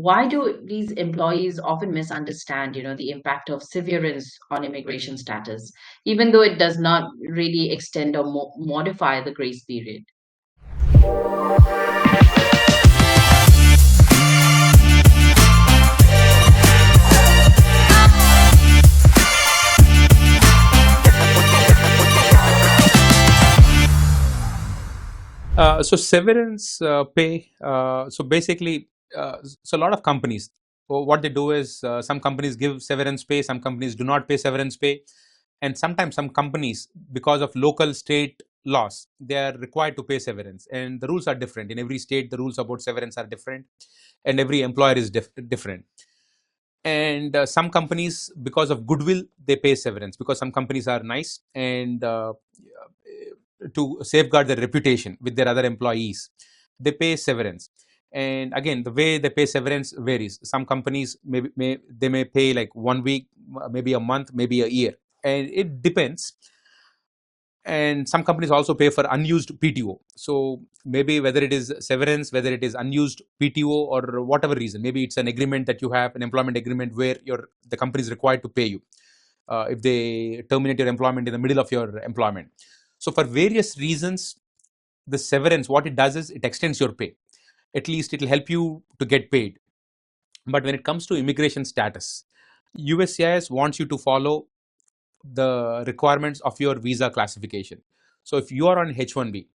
why do these employees often misunderstand, the impact of severance on immigration status, even though it does not really extend or modify the grace period? So severance pay. So basically, so a lot of companies, what they do is some companies give severance pay, some companies do not pay severance pay, and sometimes some companies, because of local state laws, they are required to pay severance, and the rules are different in every state. The rules about severance are different, and every employer is different. And some companies, because of goodwill, they pay severance because some companies are nice and to safeguard their reputation with their other employees, they pay severance. And again, the way they pay severance varies. Some companies may pay like 1 week, maybe a month, maybe a year, and it depends. And some companies also pay for unused PTO. So maybe whether it is severance, whether it is unused PTO, or whatever reason, maybe it's an agreement that you have, an employment agreement where the company is required to pay you if they terminate your employment in the middle of your employment. So for various reasons, the severance, what it does is it extends your pay. At least it will help you to get paid. But when it comes to immigration status, USCIS wants you to follow the requirements of your visa classification. So if you are on H1B,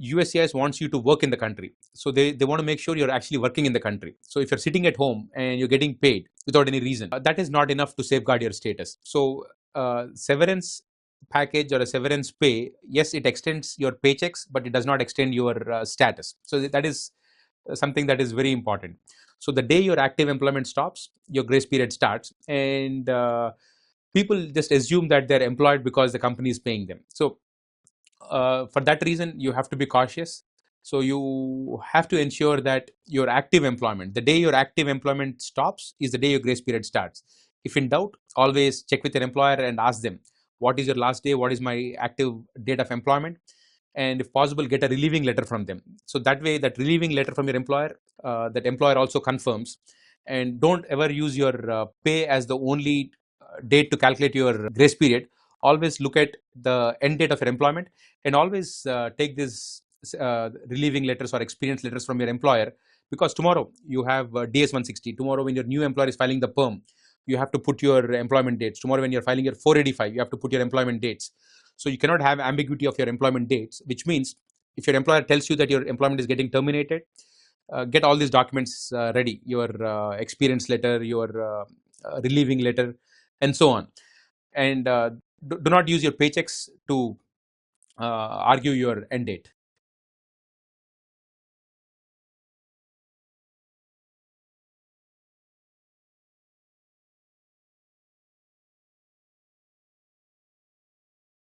USCIS wants you to work in the country. So they want to make sure you're actually working in the country. So if you're sitting at home and you're getting paid without any reason, that is not enough to safeguard your status. So severance package or a severance pay, yes, it extends your paychecks, but it does not extend your status. So that is something that is very important. So the day your active employment stops, your grace period starts, and people just assume that they're employed because the company is paying them. So for that reason, you have to be cautious. So you have to ensure that your active employment, the day your active employment stops, is the day your grace period starts. If in doubt, always check with your employer and ask them, what is your last day? What is my active date of employment? And if possible, get a relieving letter from them. So that way, that relieving letter from your employer, that employer also confirms. And don't ever use your pay as the only date to calculate your grace period. Always look at the end date of your employment, and always take this relieving letters or experience letters from your employer, because tomorrow you have DS 160. Tomorrow, when your new employer is filing the perm, you have to put your employment dates. Tomorrow, when you're filing your 485, you have to put your employment dates. So you cannot have ambiguity of your employment dates, which means if your employer tells you that your employment is getting terminated, get all these documents ready, your experience letter, your relieving letter, and so on. And do not use your paychecks to argue your end date.